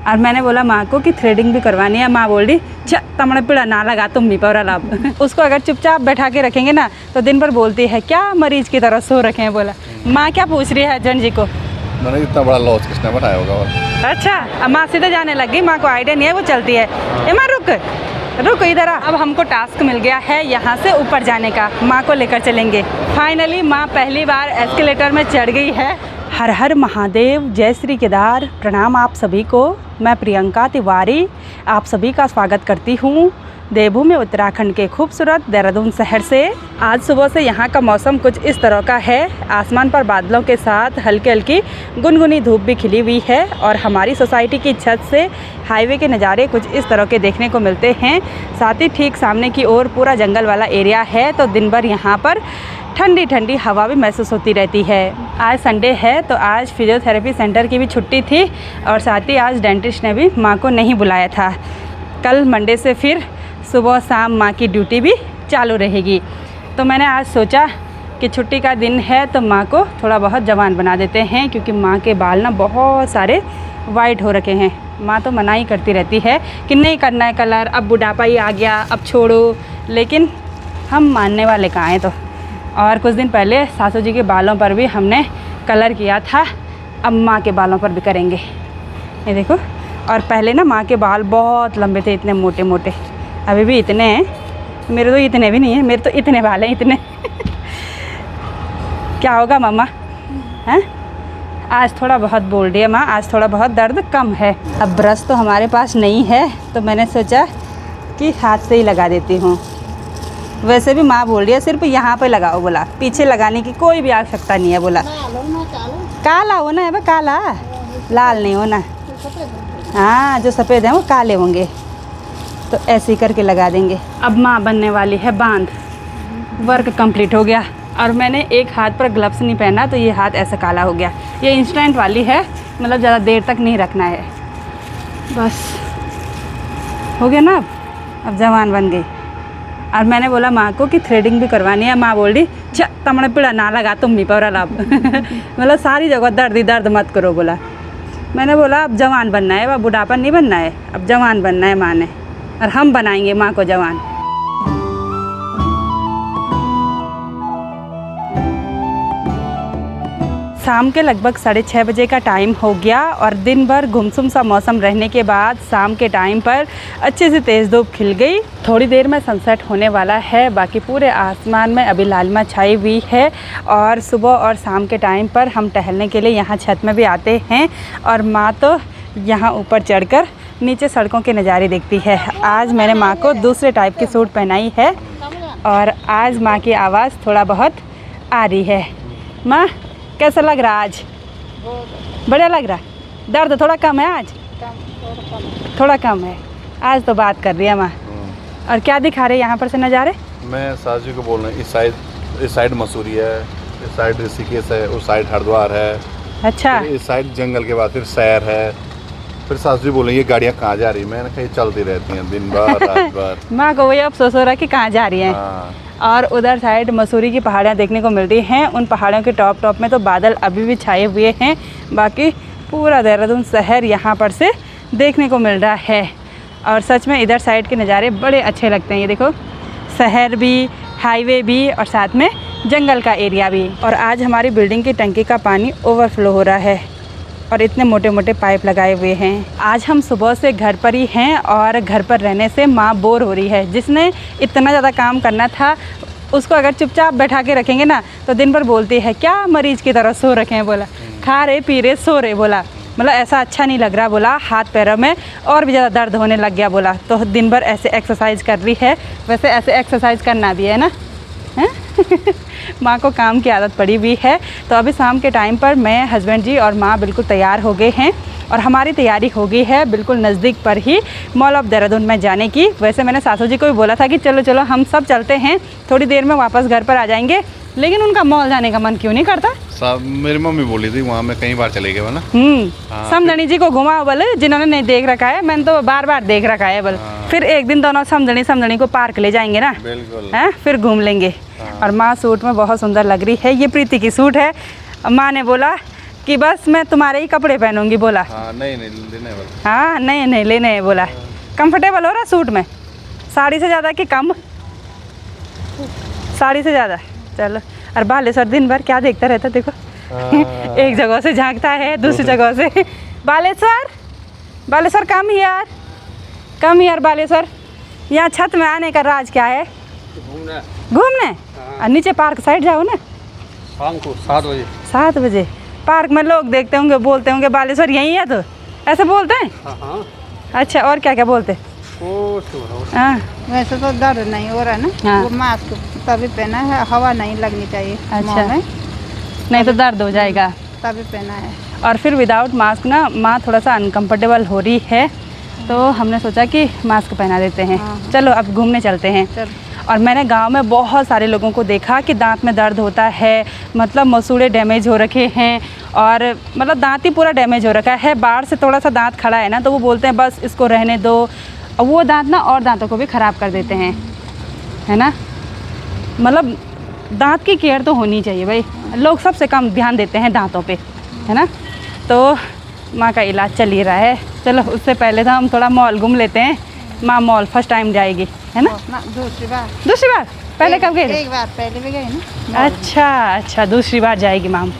और मैंने बोला माँ को कि थ्रेडिंग भी करवानी है। माँ बोल रही छ तमड़ा पिड़ा ना लगा तुम भी पौरा लाभ उसको अगर चुपचाप बैठा के रखेंगे ना तो दिन भर बोलती है क्या मरीज की तरह सो रखे हैं। बोला माँ क्या पूछ रही है हस्बैंड जी को, मैंने इतना बड़ा लॉस किसने बनाया होगा। अच्छा अब माँ सीधे जाने लग गई, माँ को आइडिया नहीं है, वो चलती है। ए माँ रुक इधर आ। अब हमको टास्क मिल गया है यहाँ से ऊपर जाने का, माँ को लेकर चलेंगे। फाइनली माँ पहली बार एस्केलेटर में चढ़ गई है। हर हर महादेव, जय श्री केदार। प्रणाम आप सभी को। मैं प्रियंका तिवारी आप सभी का स्वागत करती हूँ देवभूमि उत्तराखंड के खूबसूरत देहरादून शहर से। आज सुबह से यहाँ का मौसम कुछ इस तरह का है। आसमान पर बादलों के साथ हल्की हल्की गुनगुनी धूप भी खिली हुई है और हमारी सोसाइटी की छत से हाईवे के नज़ारे कुछ इस तरह के देखने को मिलते हैं। साथ ही ठीक सामने की ओर पूरा जंगल वाला एरिया है, तो दिन भर यहाँ पर ठंडी ठंडी हवा भी महसूस होती रहती है। आज संडे है तो आज फिजियोथेरेपी सेंटर की भी छुट्टी थी और साथ ही आज डेंटिस्ट ने भी माँ को नहीं बुलाया था। कल मंडे से फिर सुबह शाम माँ की ड्यूटी भी चालू रहेगी, तो मैंने आज सोचा कि छुट्टी का दिन है तो माँ को थोड़ा बहुत जवान बना देते हैं, क्योंकि माँ के बाल ना बहुत सारे वाइट हो रखे हैं। माँ तो मना ही करती रहती है कि नहीं करना है कलर, अब बुढ़ापा ही आ गया, अब छोड़ो, लेकिन हम मानने वाले कहाँ हैं। तो और कुछ दिन पहले सासू जी के बालों पर भी हमने कलर किया था, अब माँ के बालों पर भी करेंगे। ये देखो, और पहले ना माँ के बाल बहुत लंबे थे, इतने मोटे मोटे, अभी भी इतने हैं। मेरे तो इतने भी नहीं हैं, मेरे तो इतने बाल हैं, इतने क्या होगा मम्मा हैं? आज थोड़ा बहुत बोल रही है माँ, आज थोड़ा बहुत दर्द कम है। अब ब्रश तो हमारे पास नहीं है तो मैंने सोचा कि हाथ से ही लगा देती हूँ। वैसे भी माँ बोल रही है सिर्फ यहाँ पे लगाओ, बोला पीछे लगाने की कोई भी आवश्यकता नहीं है। बोला काला होना है, काला, लाल नहीं होना। हाँ, जो सफ़ेद हैं वो काले होंगे, तो ऐसे ही करके लगा देंगे। अब माँ बनने वाली है बांध। वर्क कंप्लीट हो गया और मैंने एक हाथ पर ग्लव्स नहीं पहना तो ये हाथ ऐसा काला हो गया। ये इंस्टेंट वाली है, मतलब ज़्यादा देर तक नहीं रखना है। बस हो गया ना, अब जवान बन गई। और मैंने बोला माँ को कि थ्रेडिंग भी करवानी है। माँ बोल रही छ तमड़ा पिड़ा ना लगा तुम भी पौरा लाभ मतलब सारी जगह दर्द ही दर्द मत करो। बोला मैंने बोला अब जवान बनना है, अब बुढ़ापा नहीं बनना है, अब जवान बनना है माँ ने, और हम बनाएंगे माँ को जवान। शाम के लगभग 6:30 बजे का टाइम हो गया और दिन भर गुमसुम सा मौसम रहने के बाद शाम के टाइम पर अच्छे से तेज़ धूप खिल गई। थोड़ी देर में सनसेट होने वाला है। बाकी पूरे आसमान में अभी लालिमा छाई हुई है और सुबह और शाम के टाइम पर हम टहलने के लिए यहाँ छत में भी आते हैं और माँ तो यहाँ ऊपर चढ़कर नीचे सड़कों के नज़ारे देखती है। आज मैंने माँ को दूसरे टाइप की सूट पहनाई है और आज माँ की आवाज़ थोड़ा बहुत आ रही है। माँ कैसा लग रहा आज? बढ़िया लग रहा। दर्द थोड़ा कम है आज? थोड़ा कम है। आज तो बात कर रही है माँ। और क्या दिखा रहे यहाँ पर से नज़ारे? मैं सासू को बोल रहा हूँ, इस साइड मसूरी है, इस साइड ऋषिकेश है, उस साइड हरिद्वार है। अच्छा, इस साइड जंगल के बाद फिर शहर है। फिर सासू जी बोल रही है ये गाड़ियाँ कहाँ जा रही है? मैंने कहा चलती रहती हैं दिन भर रात भर। माँ को वही अफसोस हो रहा है कि कहाँ जा रही हैं। और उधर साइड मसूरी की पहाड़ियाँ देखने को मिलती हैं। उन पहाड़ों के टॉप में तो बादल अभी भी छाए हुए हैं। बाकी पूरा देहरादून शहर यहाँ पर से देखने को मिल रहा है और सच में इधर साइड के नज़ारे बड़े अच्छे लगते हैं। ये देखो, शहर भी, हाईवे भी और साथ में जंगल का एरिया भी। और आज हमारी बिल्डिंग की टंकी का पानी ओवरफ्लो हो रहा है और इतने मोटे मोटे पाइप लगाए हुए हैं। आज हम सुबह से घर पर ही हैं और घर पर रहने से माँ बोर हो रही है। जिसने इतना ज़्यादा काम करना था उसको अगर चुपचाप बैठा के रखेंगे ना तो दिन भर बोलती है क्या मरीज की तरह सो रखे हैं। बोला खा रहे पी रहे सो रहे। बोला मतलब ऐसा अच्छा नहीं लग रहा। बोला हाथ पैरों में और भी ज़्यादा दर्द होने लग गया। बोला तो दिन भर ऐसे एक्सरसाइज कर रही है। वैसे ऐसे एक्सरसाइज करना भी है ना, हैं माँ को काम की आदत पड़ी हुई है। तो अभी शाम के टाइम पर मैं, हस्बैंड जी और माँ बिल्कुल तैयार हो गए हैं और हमारी तैयारी हो गई है बिल्कुल नज़दीक पर ही मॉल ऑफ देहरादून में जाने की। वैसे मैंने सासू जी को भी बोला था कि चलो चलो हम सब चलते हैं, थोड़ी देर में वापस घर पर आ जाएंगे, लेकिन उनका मॉल जाने का मन क्यों नहीं करता। मेरी मम्मी बोली थी वहाँ में कई बार चले गए ना। समझनी जी को घुमाओ बोले, जिन्होंने नहीं देख रखा है। मैंने तो बार बार देख रखा है बोले। फिर एक दिन दोनों समझनी को पार्क ले जाएंगे ना, हैं, फिर घूम लेंगे। और माँ सूट में बहुत सुंदर लग रही है। ये प्रीति की सूट है। माँ ने बोला कि बस मैं तुम्हारे ही कपड़े पहनूंगी बोला। हाँ नहीं नहीं लेने वाला। हाँ नहीं लेने हैं बोला। कंफर्टेबल हो रहा सूट में, साड़ी से ज़्यादा कि कम? साड़ी से ज़्यादा। चलो। और बालेश्वर दिन भर क्या देखता रहता देखो। एक जगह से झांकता है दूसरी जगह से। बालेश्वर कम यार बालेश्वर। यहाँ छत में आने का राज क्या है? घूमने। और नीचे पार्क साइड जाओ ना शाम को 7 बजे। 7 बजे पार्क में लोग देखते होंगे, बोलते होंगे बालेश्वर यहीं है, तो ऐसे बोलते हैं। हाँ अच्छा, और क्या क्या बोलते? हाँ वैसे तो दर्द नहीं हो रहा ना। हाँ। वो मास्क तभी पहना है, हवा नहीं लगनी चाहिए मुंह अच्छा, में, नहीं तो दर्द हो जाएगा। तभी पहना है। और फिर विदाउट मास्क ना माँ थोड़ा सा अनकंफर्टेबल हो रही है, तो हमने सोचा कि मास्क पहना देते हैं। हाँ। चलो अब घूमने चलते हैं। चल। और मैंने गांव में बहुत सारे लोगों को देखा कि दांत में दर्द होता है, मतलब मसूड़े डैमेज हो रखे हैं, और मतलब दांत ही पूरा डैमेज हो रखा है। बाहर से थोड़ा सा दांत खड़ा है ना, तो वो बोलते हैं बस इसको रहने दो। और वो दांत ना और दांतों को भी ख़राब कर देते हैं, है ना। मतलब दांत की केयर तो होनी चाहिए भाई, लोग सबसे कम ध्यान देते हैं दांतों पे, है ना। तो माँ का इलाज चल ही रहा है। चलो उससे पहले तो हम थोड़ा मॉल घूम लेते हैं। माँ मॉल फर्स्ट टाइम जाएगी, है ना। दूसरी दूसरी बार? पहले कब गई? एक बार पहले भी गई ना। अच्छा, दूसरी बार जाएगी माम,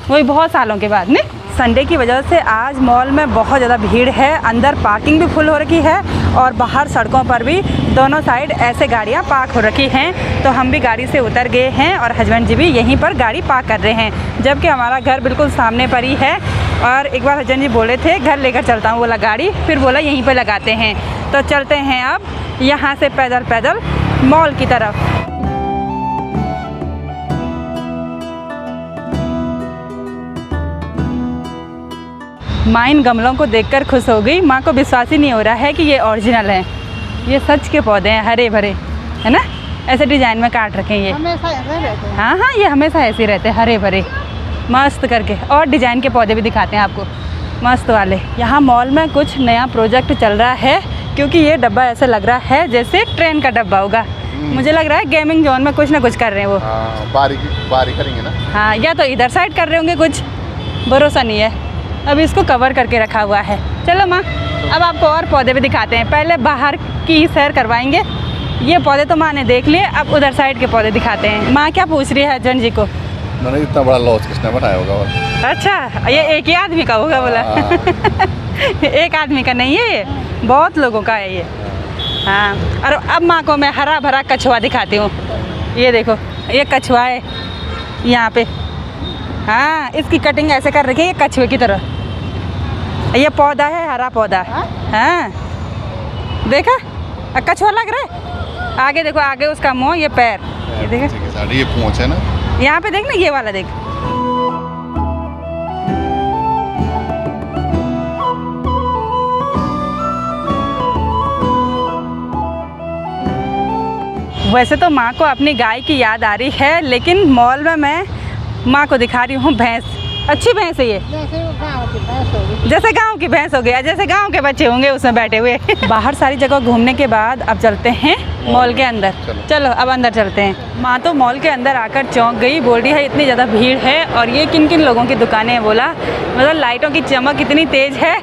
वही बहुत सालों के बाद। नहीं, संडे की वजह से आज मॉल में बहुत ज़्यादा भीड़ है। अंदर पार्किंग भी फुल हो रखी है और बाहर सड़कों पर भी दोनों साइड ऐसे गाड़ियां पार्क हो रखी हैं। तो हम भी गाड़ी से उतर गए हैं और हस्बैंड जी भी यहीं पर गाड़ी पार्क कर रहे हैं, जबकि हमारा घर बिल्कुल सामने पर ही है। और एक बार हस्बैंड जी बोले थे घर लेकर चलता हूँ, बोला गाड़ी, फिर बोला यहीं पर लगाते हैं। तो चलते हैं अब यहाँ से पैदल पैदल मॉल की तरफ। माँ इन गमलों को देखकर खुश हो गई। माँ को विश्वास ही नहीं हो रहा है कि ये ओरिजिनल है। ये सच के पौधे हैं, हरे भरे, है ना। ऐसे डिजाइन में काट रखे हैं ये। हमेशा ऐसे रहते हैं। हाँ, ये हमेशा ऐसे ही रहते हैं, हरे भरे मस्त करके। और डिजाइन के पौधे भी दिखाते हैं आपको, मस्त वाले। यहाँ मॉल में कुछ नया प्रोजेक्ट चल रहा है, क्योंकि ये डब्बा ऐसा लग रहा है जैसे ट्रेन का डब्बा होगा। मुझे लग रहा है गेमिंग जोन में कुछ ना कुछ कर रहे हैं वो। बारी करेंगे ना। हाँ, या तो इधर साइड कर रहे होंगे कुछ, भरोसा नहीं है। अब इसको कवर करके रखा हुआ है। चलो माँ, अब आपको और पौधे भी दिखाते हैं। पहले बाहर की सैर करवाएंगे। ये पौधे तो माँ ने देख लिए, अब उधर साइड के पौधे दिखाते हैं। माँ क्या पूछ रही है हस्बैंड जी को? मैंने इतना बड़ा लॉस किसने बनाया होगा? और अच्छा, ये एक ही आदमी का होगा बोला। एक आदमी का नहीं है, ये बहुत लोगों का है ये। हाँ, और अब माँ को मैं हरा भरा कछुआ दिखाती हूँ। ये देखो, ये कछुआ है यहाँ पे। हाँ, इसकी कटिंग ऐसे कर रखी है ये कछुए की तरह। ये पौधा है, हरा पौधा। हाँ, देखा, कछुआ लग रहा है। आगे देखो, आगे उसका मुंह, ये पैर, ये देखा, ये पूंछ है ना। यहाँ पे देख ना, ये वाला देख। वैसे तो माँ को अपनी गाय की याद आ रही है, लेकिन मॉल में मैं माँ को दिखा रही हूँ भैंस। अच्छी भैंस है ये, जैसे वो गाँव की भैंस होगी। जैसे गांव की भैंस हो गया, जैसे गांव के बच्चे होंगे उसमें बैठे हुए। बाहर सारी जगह घूमने के बाद अब चलते हैं मॉल के अंदर। चलो अब अंदर चलते हैं। माँ तो मॉल के अंदर आकर चौंक गई, बोल रही है इतनी ज़्यादा भीड़ है और ये किन किन लोगों की दुकानें हैं। बोला मतलब लाइटों की चमक इतनी तेज है।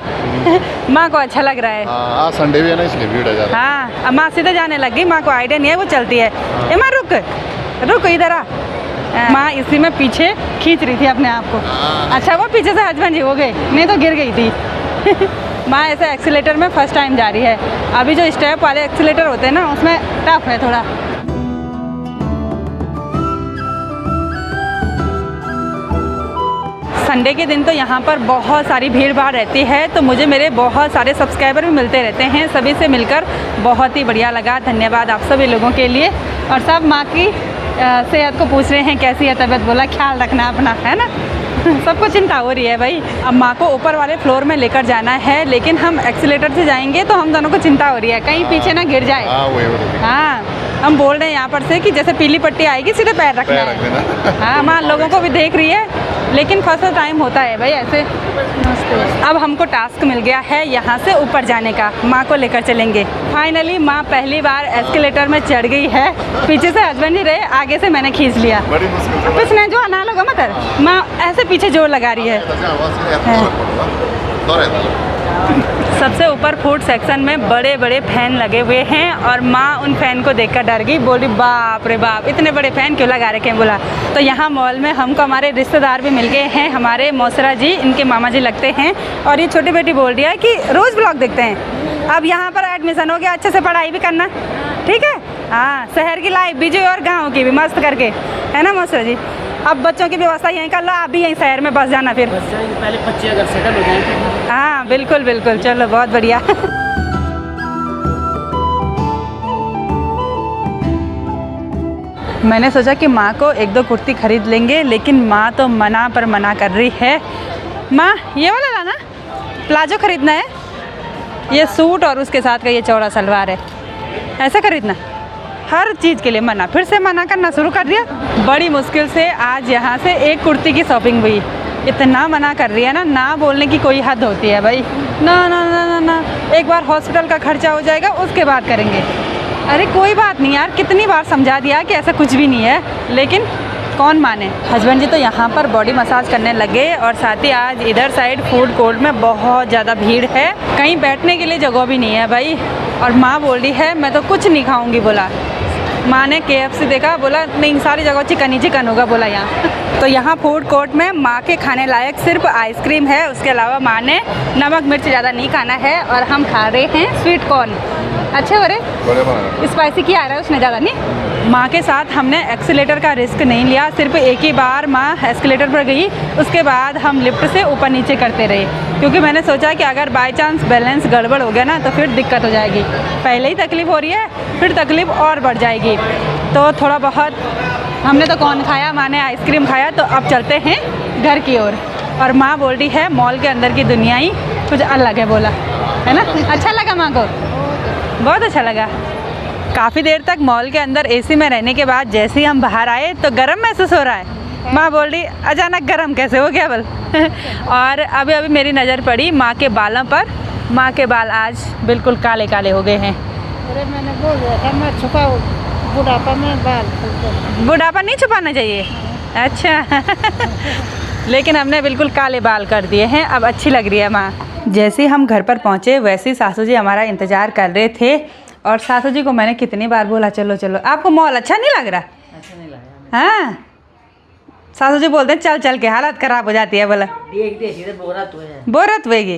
माँ को अच्छा लग रहा है। हाँ, संडे भी है ना, इसलिए भीड़ है ज़्यादा। हाँ, अब माँ सीधे जाने लग गई, माँ को आइडिया नहीं है, वो चलती है। माँ रुक इधर आ। माँ इसी में पीछे खींच रही थी अपने आप को। अच्छा, वो पीछे से हस्बैंड जी हो गए, नहीं तो गिर गई थी। माँ ऐसे एक्सीलेटर में फर्स्ट टाइम जा रही है। अभी जो स्टेप वाले एक्सीलेटर होते हैं ना, उसमें टफ है थोड़ा। संडे के दिन तो यहाँ पर बहुत सारी भीड़ भाड़ रहती है, तो मुझे मेरे बहुत सारे सब्सक्राइबर भी मिलते रहते हैं। सभी से मिलकर बहुत ही बढ़िया लगा। धन्यवाद आप सभी लोगों के लिए। और सब माँ की सेहत को पूछ रहे हैं कैसी है तबीयत। बोला ख्याल रखना अपना, है ना। सबको चिंता हो रही है भाई। अब माँ को ऊपर वाले फ्लोर में लेकर जाना है, लेकिन हम एक्सीलेटर से जाएंगे तो हम दोनों को चिंता हो रही है कहीं पीछे ना गिर जाए। हाँ, हाँ, हम बोल रहे हैं यहाँ पर से कि जैसे पीली पट्टी आएगी सीधे पैर रखना पैर रख है। देना। हाँ माँ लोगों को भी देख रही है, लेकिन फर्स्ट टाइम होता है भाई ऐसे। अब हमको टास्क मिल गया है यहाँ से ऊपर जाने का, माँ को लेकर चलेंगे। फाइनली माँ पहली बार एस्केलेटर में चढ़ गई है। पीछे से हस्बैंड ही रहे, आगे से मैंने खींच लिया। बड़ी मुश्किल से कुछ नहीं जो अना लगा मत माँ ऐसे पीछे जोर लगा रही है। सबसे ऊपर फूड सेक्शन में बड़े बड़े फैन लगे हुए हैं और माँ उन फैन को देखकर डर गई, बोली बाप रे बाप इतने बड़े फैन क्यों लगा रखे हैं। बोला तो यहाँ मॉल में हमको हमारे रिश्तेदार भी मिल गए हैं, हमारे मौसरा जी इनके मामा जी लगते हैं। और ये छोटी बेटी बोल रही है कि रोज़ ब्लॉग देखते हैं। अब यहाँ पर एडमिशन हो गया, अच्छे से पढ़ाई भी करना, ठीक है। हाँ शहर की लाइफ भी जो और गाँव की भी मस्त करके, है ना मौसरा जी। अब बच्चों की व्यवस्था यहीं कर लो, आप भी यहीं शहर में बस जाना फिर। पहले बच्चे अगर सेटल हो जाए। हाँ बिल्कुल बिल्कुल, चलो बहुत बढ़िया। मैंने सोचा कि माँ को एक दो कुर्ती खरीद लेंगे, लेकिन माँ तो मना पर मना कर रही है। माँ ये वाला लाना, प्लाजो खरीदना है, ये सूट और उसके साथ का ये चौड़ा सलवार है, ऐसा खरीदना। हर चीज़ के लिए मना, फिर से मना करना शुरू कर दिया। बड़ी मुश्किल से आज यहाँ से एक कुर्ती की शॉपिंग हुई। इतना मना कर रही है ना, ना बोलने की कोई हद होती है भाई। ना ना ना ना ना, एक बार हॉस्पिटल का खर्चा हो जाएगा उसके बाद करेंगे। अरे कोई बात नहीं यार, कितनी बार समझा दिया कि ऐसा कुछ भी नहीं है, लेकिन कौन माने। हस्बैंड जी तो यहाँ पर बॉडी मसाज करने लगे और साथ ही आज इधर साइड फूड कोर्ट में बहुत ज़्यादा भीड़ है, कहीं बैठने के लिए जगह भी नहीं है भाई। और माँ बोल रही है मैं तो कुछ नहीं खाऊंगी। बोला माँ ने KFC देखा, बोला नहीं सारी जगह चिकन ही चिकन होगा, बोला यहाँ। तो यहाँ फूड कोर्ट में माँ के खाने लायक सिर्फ आइसक्रीम है, उसके अलावा माँ ने नमक मिर्च ज़्यादा नहीं खाना है। और हम खा रहे हैं स्वीट कॉर्न, अच्छे हो रहे, स्पाइसी किया आ रहा है उसने ज़्यादा नहीं। माँ के साथ हमने एक्सीलेटर का रिस्क नहीं लिया, सिर्फ एक ही बार माँ एस्केलेटर पर गई, उसके बाद हम लिफ्ट से ऊपर नीचे करते रहे, क्योंकि मैंने सोचा कि अगर बाय चांस बैलेंस गड़बड़ हो गया ना तो फिर दिक्कत हो जाएगी। पहले ही तकलीफ़ हो रही है, फिर तकलीफ़ और बढ़ जाएगी। तो थोड़ा बहुत हमने तो कॉर्न खाया, माँ ने आइसक्रीम खाया, तो अब चलते हैं घर की ओर। और माँ बोल रही है मॉल के अंदर की दुनिया ही कुछ अलग है, बोला है ना। अच्छा लगा माँ को, बहुत अच्छा लगा। काफ़ी देर तक मॉल के अंदर AC में रहने के बाद जैसे ही हम बाहर आए तो गर्म महसूस हो रहा है। माँ बोल रही अचानक गर्म कैसे हो गया बल। और अभी अभी मेरी नज़र पड़ी माँ के बालों पर, माँ के बाल आज बिल्कुल काले काले हो गए हैं। अरे मैंने बोल दिया था मैं छुपाऊँ, बुढ़ापा में बाल। बुढ़ापा नहीं छुपाना चाहिए, अच्छा। लेकिन हमने बिल्कुल काले बाल कर दिए हैं, अब अच्छी लग रही है माँ। जैसे हम घर पर पहुँचे वैसे ही सासू जी हमारा इंतज़ार कर रहे थे। और सासू जी को मैंने कितनी बार बोला चलो चलो, आपको मॉल अच्छा नहीं लग रहा? अच्छा नहीं लगा। हाँ सासू जी बोलते हैं चल चल के हालत ख़राब हो जाती है। बोला बोरत होएगी।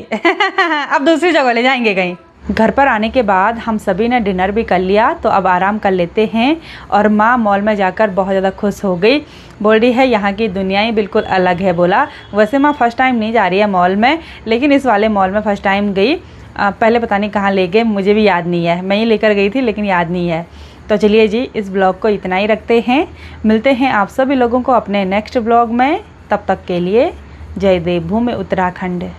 अब दूसरी जगह ले जाएंगे कहीं। घर पर आने के बाद हम सभी ने डिनर भी कर लिया, तो अब आराम कर लेते हैं। और माँ मॉल में जाकर बहुत ज़्यादा खुश हो गई, बोल रही है यहाँ की दुनिया ही बिल्कुल अलग है। बोला वैसे माँ फर्स्ट टाइम नहीं जा रही है मॉल में, लेकिन इस वाले मॉल में फ़र्स्ट टाइम गई। पहले पता नहीं कहाँ ले गए, मुझे भी याद नहीं है, मैं ही लेकर गई थी लेकिन याद नहीं है। तो चलिए जी इस ब्लॉग को इतना ही रखते हैं, मिलते हैं आप सभी लोगों को अपने नेक्स्ट ब्लॉग में। तब तक के लिए जय देवभूमि उत्तराखंड।